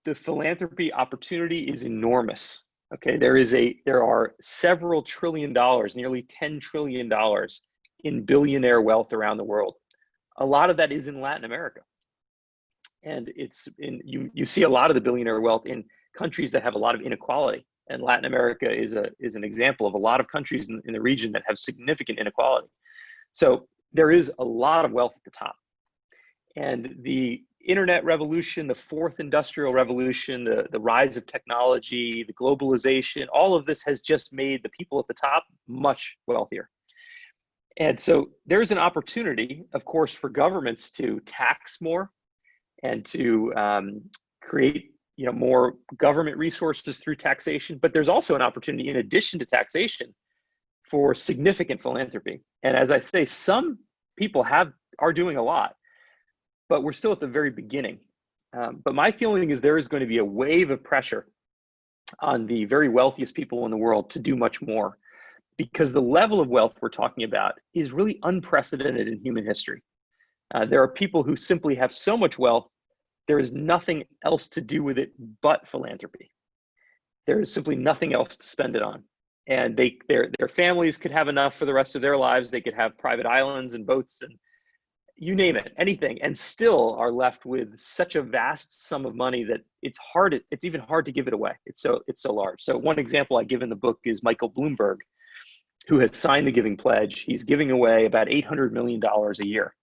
the philanthropy opportunity is enormous. Okay, there are several $trillion, nearly $10 trillion in billionaire wealth around the world. A lot of that is in Latin America. And you see a lot of the billionaire wealth in countries that have a lot of inequality. And Latin America is an example of a lot of countries in the region that have significant inequality. So there is a lot of wealth at the top. And the internet revolution, the fourth industrial revolution, the rise of technology, the globalization, all of this has just made the people at the top much wealthier. And so there's an opportunity, of course, for governments to tax more and to create more government resources through taxation. But there's also an opportunity, in addition to taxation, for significant philanthropy. And as I say, some people are doing a lot, but we're still at the very beginning. But my feeling is there is going to be a wave of pressure on the very wealthiest people in the world to do much more, because the level of wealth we're talking about is really unprecedented in human history. There are people who simply have so much wealth, there is nothing else to do with it but philanthropy. There is simply nothing else to spend it on. And their families could have enough for the rest of their lives. They could have private islands and boats and you name it, anything, and still are left with such a vast sum of money that it's even hard to give it away. It's so large. So one example I give in the book is Michael Bloomberg, who has signed the Giving Pledge. He's giving away about $800 million a year,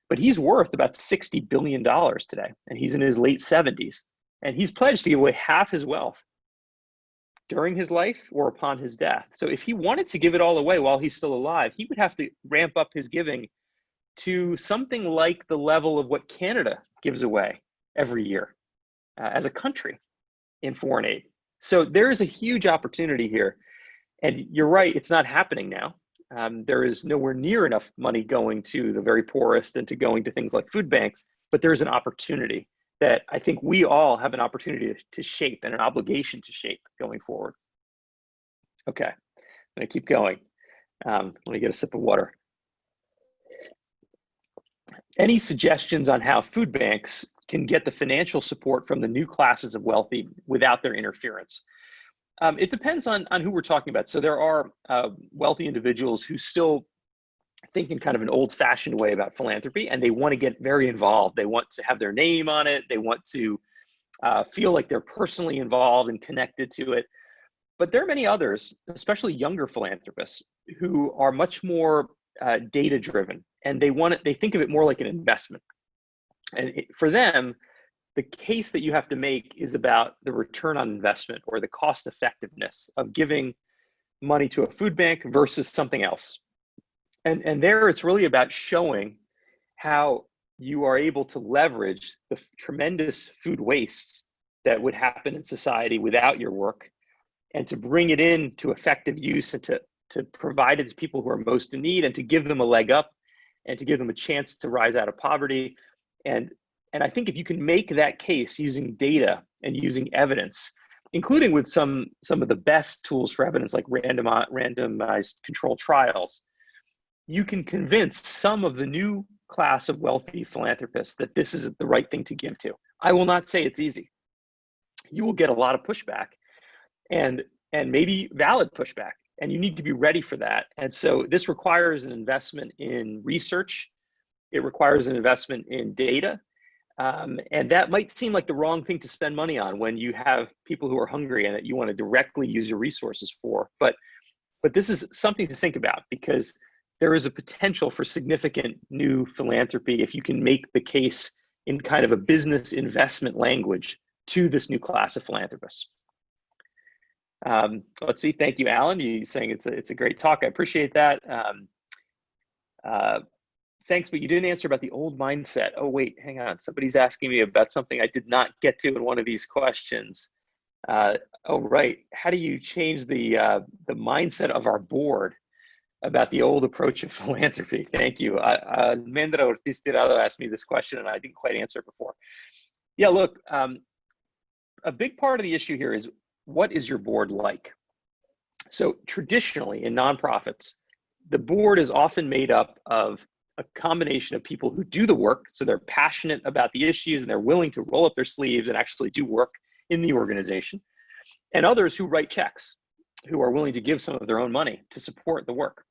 but he's worth about $60 billion today, and he's in his late 70s, and he's pledged to give away half his wealth during his life or upon his death. So if he wanted to give it all away while he's still alive, he would have to ramp up his giving to something like the level of what Canada gives away every year as a country in foreign aid. So there is a huge opportunity here. And you're right, it's not happening now. There is nowhere near enough money going to the very poorest and to going to things like food banks, but there's an opportunity that I think we all have an opportunity to shape and an obligation to shape going forward. Okay, I'm gonna keep going. Let me get a sip of water. Any suggestions on how food banks can get the financial support from the new classes of wealthy without their interference? It depends on who we're talking about. So there are wealthy individuals who still think in kind of an old-fashioned way about philanthropy, and they want to get very involved. They want to have their name on it. They want to feel like they're personally involved and connected to it. But there are many others, especially younger philanthropists, who are much more data-driven, and they think of it more like an investment. And for them, the case that you have to make is about the return on investment or the cost effectiveness of giving money to a food bank versus something else. And there it's really about showing how you are able to leverage the tremendous food waste that would happen in society without your work, and to bring it into effective use and to provide it to people who are most in need, and to give them a leg up and to give them a chance to rise out of poverty. And I think if you can make that case using data and using evidence, including with some of the best tools for evidence like randomized controlled trials, you can convince some of the new class of wealthy philanthropists that this is the right thing to give to. I will not say it's easy. You will get a lot of pushback and maybe valid pushback, and you need to be ready for that. And so this requires an investment in research. It requires an investment in data. And that might seem like the wrong thing to spend money on when you have people who are hungry and that you want to directly use your resources for. But this is something to think about, because there is a potential for significant new philanthropy if you can make the case in kind of a business investment language to this new class of philanthropists. Let's see. Thank you, Alan. You saying it's a great talk. I appreciate that. Thanks, but you didn't answer about the old mindset. Oh, wait, hang on. Somebody's asking me about something I did not get to in one of these questions. Oh, right. How do you change the mindset of our board about the old approach of philanthropy? Thank you. Mandra Ortiz Tirado asked me this question, and I didn't quite answer it before. Yeah, look, a big part of the issue here is, what is your board like? So traditionally in nonprofits, the board is often made up of a combination of people who do the work, so they're passionate about the issues and they're willing to roll up their sleeves and actually do work in the organization, and others who write checks, who are willing to give some of their own money to support the work.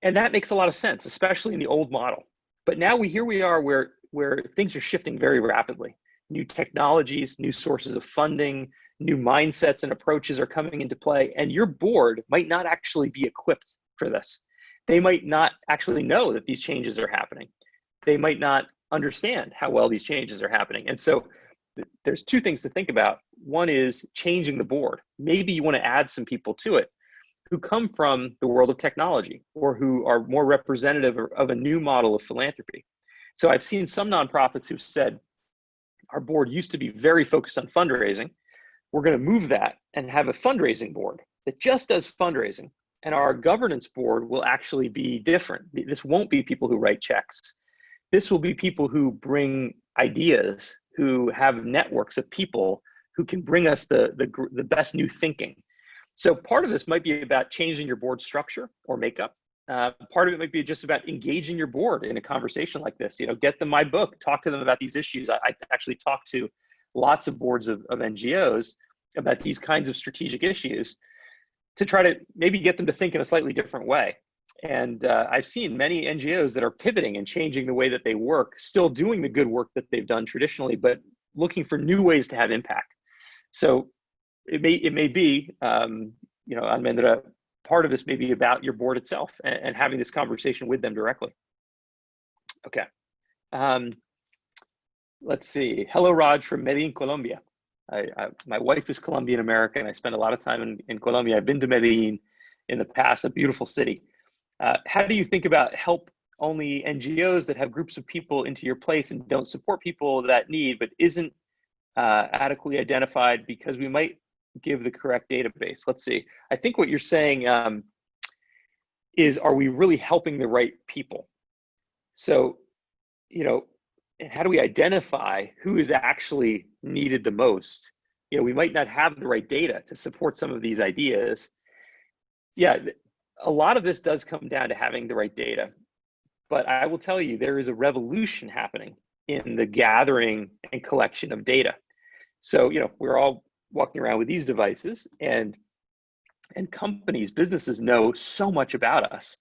And that makes a lot of sense, especially in the old model. But now here we are where things are shifting very rapidly. New technologies, new sources of funding, new mindsets and approaches are coming into play, and your board might not actually be equipped for this. They might not actually know that these changes are happening. They might not understand how well these changes are happening. And so there's two things to think about. One is changing the board. Maybe you want to add some people to it who come from the world of technology or who are more representative of a new model of philanthropy. So I've seen some nonprofits who've said, our board used to be very focused on fundraising. We're going to move that and have a fundraising board that just does fundraising. And our governance board will actually be different. This won't be people who write checks. This will be people who bring ideas, who have networks of people who can bring us the best new thinking. So part of this might be about changing your board structure or makeup. Part of it might be just about engaging your board in a conversation like this. Get them my book, talk to them about these issues. I actually talk to lots of boards of NGOs about these kinds of strategic issues, to try to maybe get them to think in a slightly different way. And I've seen many NGOs that are pivoting and changing the way that they work, still doing the good work that they've done traditionally, but looking for new ways to have impact. So it may be, Almendra, part of this may be about your board itself and having this conversation with them directly. Okay. Let's see. Hello, Raj from Medellin, Colombia. My wife is Colombian American. I spend a lot of time in Colombia. I've been to Medellin in the past, a beautiful city. How do you think about help only NGOs that have groups of people into your place and don't support people that need, but isn't adequately identified because we might give the correct database? Let's see. I think what you're saying is, are we really helping the right people? So, and how do we identify who is actually needed the most? We might not have the right data to support some of these ideas. Yeah, a lot of this does come down to having the right data. But I will tell you, there is a revolution happening in the gathering and collection of data. So, we're all walking around with these devices, and companies, businesses know so much about us.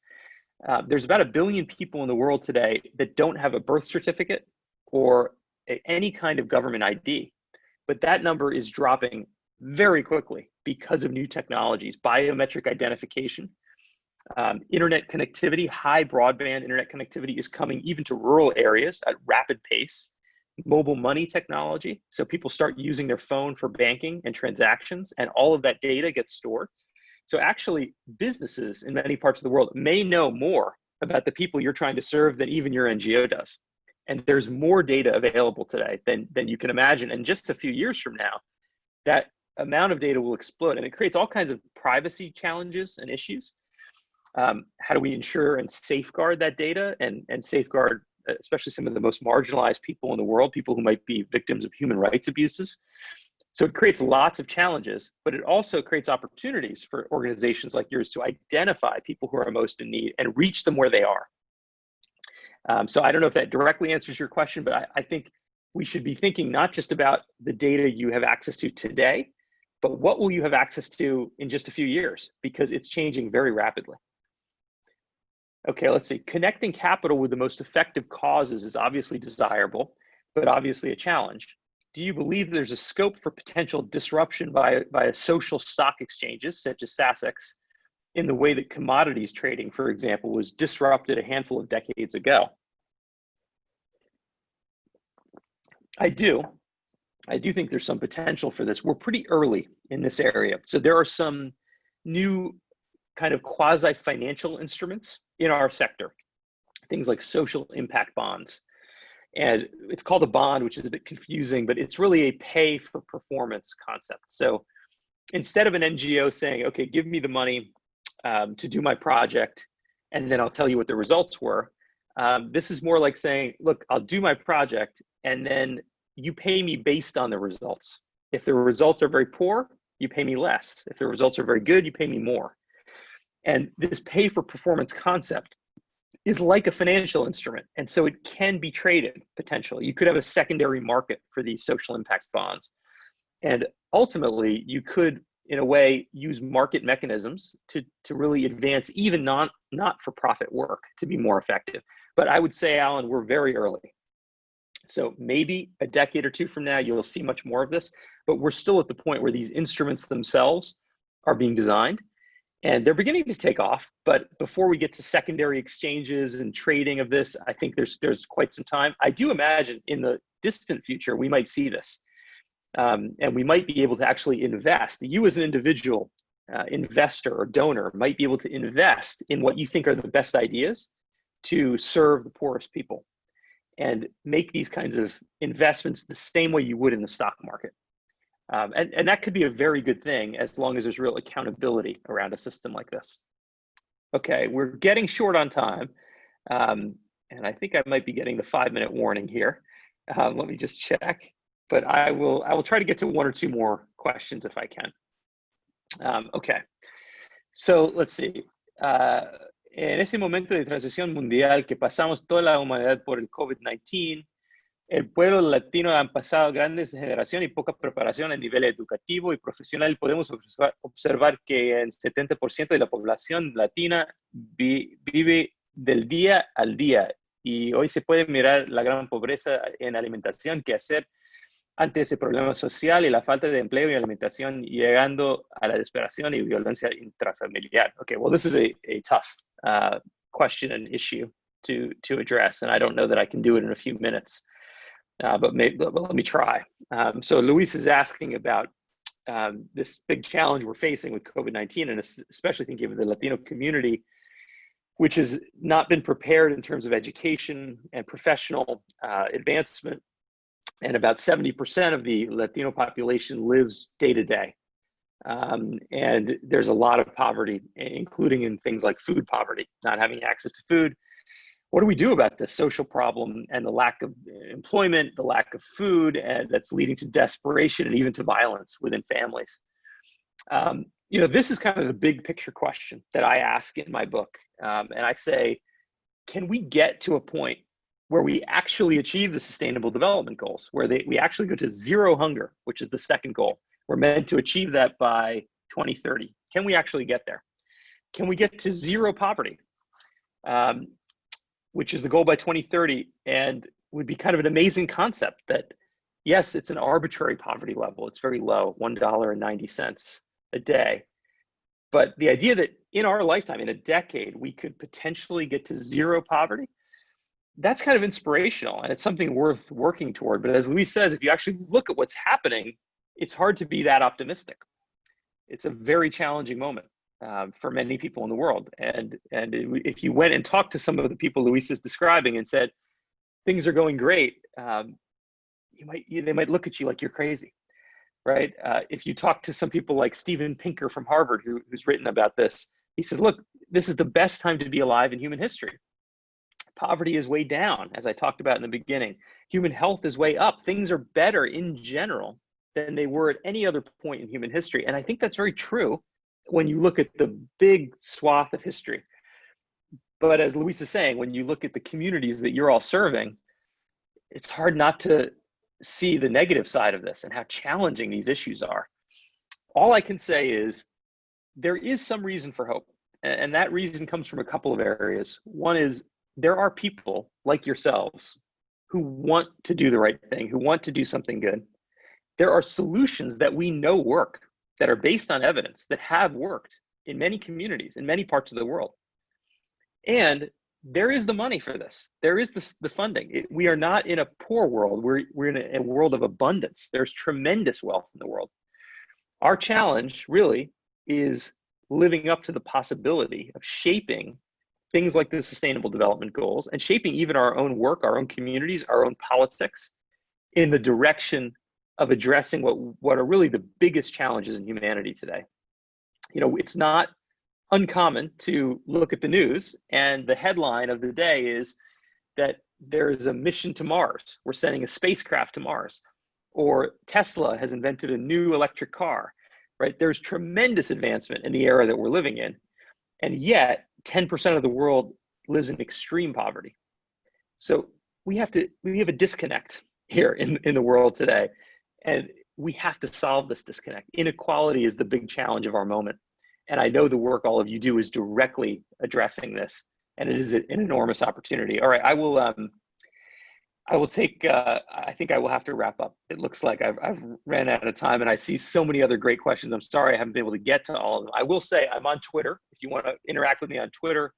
There's about 1 billion people in the world today that don't have a birth certificate or any kind of government ID. But that number is dropping very quickly because of new technologies, biometric identification, internet connectivity. High broadband internet connectivity is coming even to rural areas at rapid pace. Mobile money technology, so people start using their phone for banking and transactions, and all of that data gets stored. So actually, businesses in many parts of the world may know more about the people you're trying to serve than even your NGO does. And there's more data available today than you can imagine. And just a few years from now, that amount of data will explode, and it creates all kinds of privacy challenges and issues. How do we ensure and safeguard that data and safeguard especially some of the most marginalized people in the world, people who might be victims of human rights abuses? So it creates lots of challenges, but it also creates opportunities for organizations like yours to identify people who are most in need and reach them where they are. So I don't know if that directly answers your question, but I think we should be thinking not just about the data you have access to today, but what will you have access to in just a few years, because it's changing very rapidly. Okay, let's see. Connecting capital with the most effective causes is obviously desirable, but obviously a challenge. Do you believe there's a scope for potential disruption via social stock exchanges, such as SASX, in the way that commodities trading, for example, was disrupted a handful of decades ago? I do think there's some potential for this. We're pretty early in this area. So there are some new kind of quasi-financial instruments in our sector, things like social impact bonds. And it's called a bond, which is a bit confusing, but it's really a pay for performance concept. So instead of an NGO saying, okay, give me the money to do my project, and then I'll tell you what the results were, this is more like saying, look, I'll do my project, and then you pay me based on the results. If the results are very poor, you pay me less. If the results are very good, you pay me more. And this pay for performance concept is like a financial instrument. And so it can be traded potentially. You could have a secondary market for these social impact bonds. And ultimately, you could, in a way, use market mechanisms to really advance even not-for-profit work to be more effective. But I would say, Alan, we're very early. So maybe a decade or two from now, you'll see much more of this. But we're still at the point where these instruments themselves are being designed. And they're beginning to take off, but before we get to secondary exchanges and trading of this, I think there's quite some time. I do imagine in the distant future, we might see this. And we might be able to actually invest. You as an individual investor or donor might be able to invest in what you think are the best ideas to serve the poorest people and make these kinds of investments the same way you would in the stock market. And that could be a very good thing as long as there's real accountability around a system like this. Okay, we're getting short on time. And I think I might be getting the 5-minute warning here. Let me just check. But I will try to get to one or two more questions if I can. Okay, so let's see. En ese momento de transición mundial que pasamos toda la humanidad por el COVID-19, el pueblo latino han pasado grandes generaciones y poca preparación a nivel educativo y profesional. Podemos observar que el 70% de la población latina vive del día al día. Y hoy se puede mirar la gran pobreza en alimentación, qué hacer ante ese problema social y la falta de empleo y alimentación, llegando a la desesperación y violencia intrafamiliar. Okay, well, this is a tough question and issue to address, and I don't know that I can do it in a few minutes. But let me try. So Luis is asking about this big challenge we're facing with COVID-19, and especially thinking of the Latino community, which has not been prepared in terms of education and professional advancement. And about 70% of the Latino population lives day to day. And there's a lot of poverty, including in things like food poverty, not having access to food. What do we do about this social problem and the lack of employment, the lack of food, and that's leading to desperation and even to violence within families? You know, this is kind of the big picture question that I ask in my book. And I say, can we get to a point where we actually achieve the Sustainable Development Goals, where we actually go to zero hunger, which is the second goal? We're meant to achieve that by 2030. Can we actually get there? Can we get to zero poverty? Which is the goal by 2030, and would be kind of an amazing concept that, yes, it's an arbitrary poverty level. It's very low, $1.90 a day. But the idea that in our lifetime, in a decade, we could potentially get to zero poverty, that's kind of inspirational, and it's something worth working toward. But as Luis says, if you actually look at what's happening, it's hard to be that optimistic. It's a very challenging moment. For many people in the world. And if you went and talked to some of the people Luis is describing and said, things are going great, they might look at you like you're crazy, right? If you talk to some people like Steven Pinker from Harvard, who's written about this, he says, look, this is the best time to be alive in human history. Poverty is way down, as I talked about in the beginning. Human health is way up. Things are better in general than they were at any other point in human history. And I think that's very true when you look at the big swath of history. But as Luis is saying, when you look at the communities that you're all serving, it's hard not to see the negative side of this and how challenging these issues are. All I can say is there is some reason for hope. And that reason comes from a couple of areas. One is there are people like yourselves who want to do the right thing, who want to do something good. There are solutions that we know work, that are based on evidence, that have worked in many communities, in many parts of the world. And there is the money for this. There is the funding. We are not in a poor world. We're in a world of abundance. There's tremendous wealth in the world. Our challenge really is living up to the possibility of shaping things like the Sustainable Development Goals and shaping even our own work, our own communities, our own politics in the direction of addressing what are really the biggest challenges in humanity today. You know, it's not uncommon to look at the news and the headline of the day is that there is a mission to Mars. We're sending a spacecraft to Mars. Or Tesla has invented a new electric car, right? There's tremendous advancement in the era that we're living in. And yet 10% of the world lives in extreme poverty. So we have a disconnect here in the world today. And we have to solve this disconnect. Inequality is the big challenge of our moment. And I know the work all of you do is directly addressing this, and it is an enormous opportunity. All right, I will take, I think I will have to wrap up. It looks like I've ran out of time and I see so many other great questions. I'm sorry I haven't been able to get to all of them. I will say I'm on Twitter. If you want to interact with me on Twitter,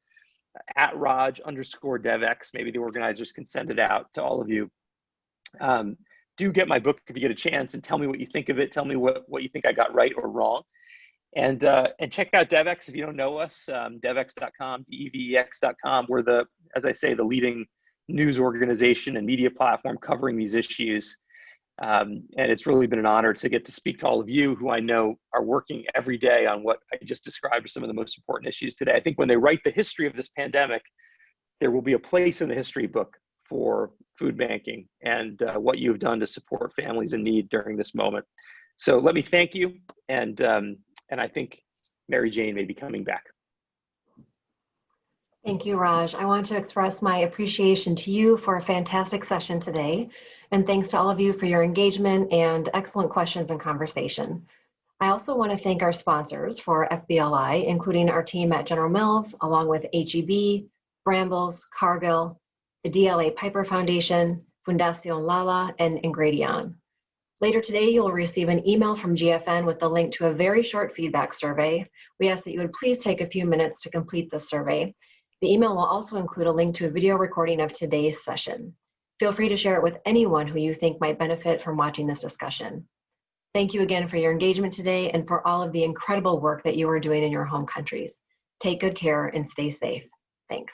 @Raj_Devex, maybe the organizers can send it out to all of you. Do get my book if you get a chance and tell me what you think of it. Tell me what you think I got right or wrong. And check out Devex if you don't know us, devex.com, devex.com. We're as I say, the leading news organization and media platform covering these issues. And it's really been an honor to get to speak to all of you who I know are working every day on what I just described as some of the most important issues today. I think when they write the history of this pandemic, there will be a place in the history book for food banking and what you have done to support families in need during this moment. So let me thank you. And I think Mary Jane may be coming back. Thank you, Raj. I want to express my appreciation to you for a fantastic session today. And thanks to all of you for your engagement and excellent questions and conversation. I also want to thank our sponsors for FBLI, including our team at General Mills, along with HEB, Brambles, Cargill, the DLA Piper Foundation, Fundación Lala, and Ingredion. Later today, you'll receive an email from GFN with the link to a very short feedback survey. We ask that you would please take a few minutes to complete the survey. The email will also include a link to a video recording of today's session. Feel free to share it with anyone who you think might benefit from watching this discussion. Thank you again for your engagement today and for all of the incredible work that you are doing in your home countries. Take good care and stay safe. Thanks.